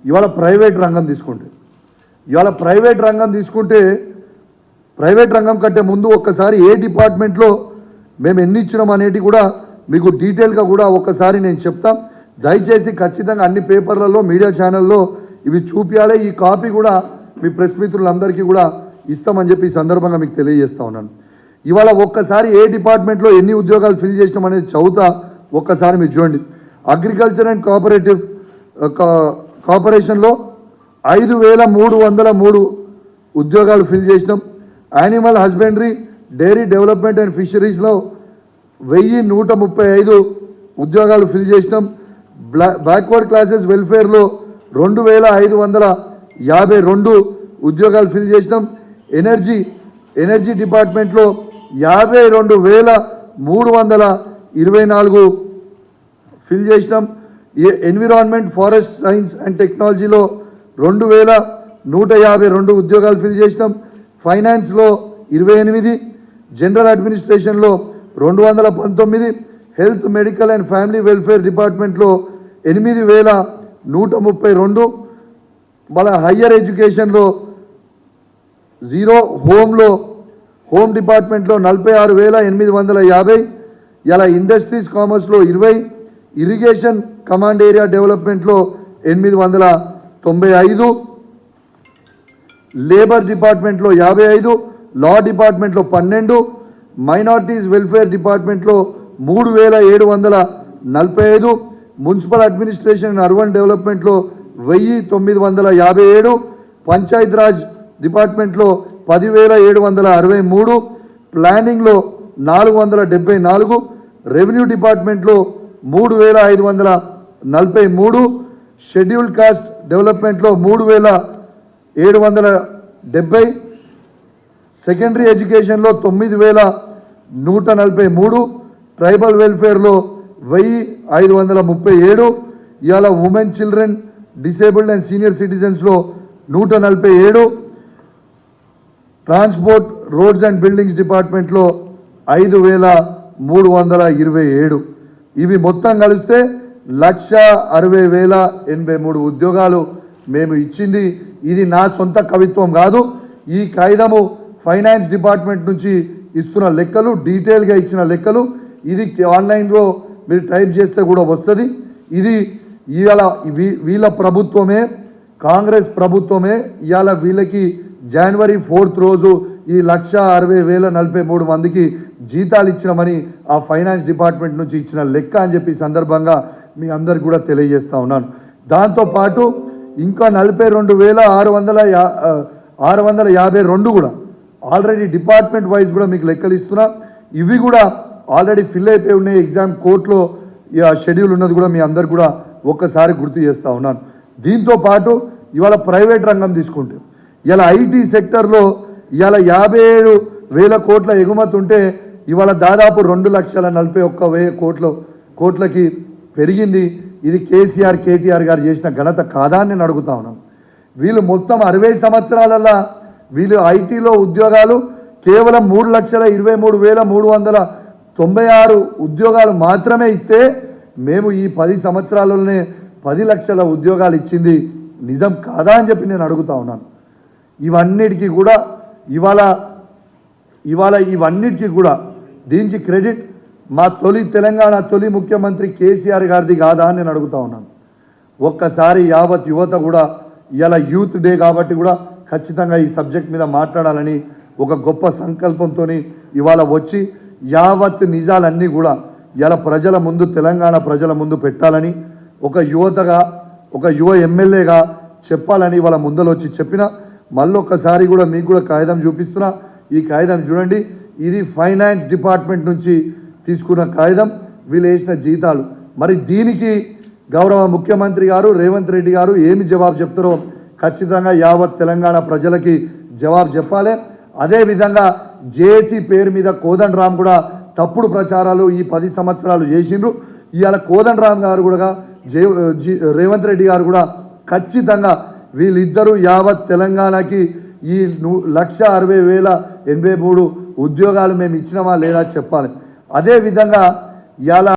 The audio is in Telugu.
ఇవాళ ప్రైవేట్ రంగం తీసుకుంటే ప్రైవేట్ రంగం కంటే ముందు ఒక్కసారి ఏ డిపార్ట్మెంట్లో మేము ఎన్ని ఇచ్చినాం అనేది కూడా మీకు డీటెయిల్గా కూడా ఒక్కసారి నేను చెప్తాం. దయచేసి ఖచ్చితంగా అన్ని పేపర్లలో మీడియా ఛానల్లో ఇవి చూపించాలి. ఈ కాపీ కూడా మీ ప్రెస్ మిత్రులందరికీ కూడా ఇస్తామని చెప్పి ఈ సందర్భంగా మీకు తెలియజేస్తా ఉన్నాను. ఇవాళ ఒక్కసారి ఏ డిపార్ట్మెంట్లో ఎన్ని ఉద్యోగాలు ఫిల్ చేసినాం అనేది చదువుతా ఒక్కసారి మీరు చూడండి. అగ్రికల్చర్ అండ్ కార్పొరేషన్లో 5303 ఉద్యోగాలు ఫిల్ చేసినాం. Animal husbandry, dairy development and ఫిషరీస్లో 1135 ఉద్యోగాలు ఫిల్ చేసినాం. బ్యాక్వర్డ్ క్లాసెస్ వెల్ఫేర్లో 2552 ఉద్యోగాలు ఫిల్ చేసినాం. ఎనర్జీ డిపార్ట్మెంట్లో 52,324 ఫిల్ చేసినాం. ఎన్విరాన్మెంట్, ఫారెస్ట్ సైన్స్ అండ్ టెక్నాలజీలో 2152 ఉద్యోగాలు ఫిల్ చేసినాం. ఫైనాన్స్లో 28, జనరల్ అడ్మినిస్ట్రేషన్లో 219, health, medical and family welfare డిపార్ట్మెంట్లో 8132, మళ్ళీ హయ్యర్ ఎడ్యుకేషన్లో 0, హోమ్ డిపార్ట్మెంట్లో 46,850, ఇలా ఇండస్ట్రీస్ కామర్స్లో 20, ఇరిగేషన్ కమాండ్ ఏరియా డెవలప్మెంట్లో 895, లేబర్ డిపార్ట్మెంట్లో 55, లా డిపార్ట్మెంట్లో 12, మైనారిటీస్ వెల్ఫేర్ డిపార్ట్మెంట్లో 3745, మున్సిపల్ అడ్మినిస్ట్రేషన్ అండ్ అర్బన్ డెవలప్మెంట్లో 1957, పంచాయత్ రాజ్ డిపార్ట్మెంట్లో 10,763, ప్లానింగ్లో 474, రెవెన్యూ డిపార్ట్మెంట్లో 3,543, షెడ్యూల్డ్ కాస్ట్ డెవలప్మెంట్లో 3,770, సెకండరీ ఎడ్యుకేషన్లో 9,143, ట్రైబల్ వెల్ఫేర్లో 1,537, ఇవాళ women, children, disabled and senior సిటిజన్స్లో 147, ట్రాన్స్పోర్ట్, రోడ్స్ అండ్ బిల్డింగ్స్ డిపార్ట్మెంట్లో 5,327. ఇవి మొత్తం కలిస్తే 1,60,083 ఉద్యోగాలు మేము ఇచ్చింది. ఇది నా సొంత కవిత్వం కాదు. ఈ కాగితము ఫైనాన్స్ డిపార్ట్మెంట్ నుంచి ఇస్తున్న లెక్కలు, డీటెయిల్గా ఇచ్చిన లెక్కలు. ఇది ఆన్లైన్లో మీరు టైప్ చేస్తే కూడా వస్తుంది. ఇది ఇవాళ వీళ్ళ ప్రభుత్వమే, కాంగ్రెస్ ప్రభుత్వమే ఇవాళ వీళ్ళకి జనవరి 4th రోజు ఈ 1,60,043 మందికి జీతాలు ఇచ్చినామని ఆ ఫైనాన్స్ డిపార్ట్మెంట్ నుంచి ఇచ్చిన లెక్క అని చెప్పి సందర్భంగా మీ అందరికి కూడా తెలియజేస్తా ఉన్నాను. దాంతోపాటు ఇంకా 42,652 కూడా ఆల్రెడీ డిపార్ట్మెంట్ వైజ్ కూడా మీకు లెక్కలు ఇస్తున్నా. ఇవి కూడా ఆల్రెడీ ఫిల్ అయిపోయి ఉన్నాయి. ఎగ్జామ్ కోర్టులో షెడ్యూల్ ఉన్నది కూడా మీ అందరు కూడా ఒక్కసారి గుర్తు చేస్తూ ఉన్నాను. దీంతో పాటు ఇవాళ ప్రైవేట్ రంగం తీసుకుంటే ఇలా ఐటీ సెక్టర్లో ఇవాళ 57,000 కోట్ల ఎగుమతి ఉంటే ఇవాళ దాదాపు 2,41,000 కోట్లకి పెరిగింది. ఇది కేసీఆర్, కేటీఆర్ గారు చేసిన ఘనత కాదా అని నేను అడుగుతా ఉన్నాను. వీళ్ళు మొత్తం 60 సంవత్సరాలలో వీళ్ళు ఐటీలో ఉద్యోగాలు కేవలం 3,23,396 ఉద్యోగాలు మాత్రమే ఇస్తే మేము ఈ 10 సంవత్సరాలలోనే 10 లక్షల ఉద్యోగాలు ఇచ్చింది నిజం కాదా అని చెప్పి నేను అడుగుతా ఉన్నాను. ఇవన్నిటికీ కూడా ఇవాళ ఇవన్నిటికీ కూడా దీనికి క్రెడిట్ మా తెలంగాణ తొలి ముఖ్యమంత్రి కేసీఆర్ గారిది కాదా అని నేను అడుగుతా ఉన్నాను. ఒక్కసారి యావత్ యువత కూడా ఇలా యూత్ డే కాబట్టి కూడా ఖచ్చితంగా ఈ సబ్జెక్ట్ మీద మాట్లాడాలని ఒక గొప్ప సంకల్పంతో ఇవాళ వచ్చి యావత్ నిజాలన్నీ కూడా ఇలా ప్రజల ముందు, తెలంగాణ ప్రజల ముందు పెట్టాలని ఒక యువతగా, ఒక యువ ఎమ్మెల్యేగా చెప్పాలని ఇవాళ ముందలు వచ్చి చెప్పిన. మళ్ళొక్కసారి కూడా మీకు కూడా కాగితం చూపిస్తున్నా. ఈ కాగితం చూడండి. ఇది ఫైనాన్స్ డిపార్ట్మెంట్ నుంచి తీసుకున్న కాగితం, వీళ్ళు వేసిన జీతాలు. మరి దీనికి గౌరవ ముఖ్యమంత్రి గారు రేవంత్ రెడ్డి గారు ఏమి జవాబు చెప్తారో ఖచ్చితంగా యావత్ తెలంగాణ ప్రజలకి జవాబు చెప్పాలి. అదేవిధంగా జేఏసీ పేరు మీద కోదండరామ్ కూడా తప్పుడు ప్రచారాలు ఈ 10 సంవత్సరాలు చేసిండ్రు. ఇవాళ కోదండరామ్ గారు కూడా రేవంత్ రెడ్డి గారు కూడా ఖచ్చితంగా వీళ్ళిద్దరూ యావత్ తెలంగాణకి ఈ 1,60,083 ఉద్యోగాలు మేము ఇచ్చినామా లేదా చెప్పాలి. అదేవిధంగా ఇవాళ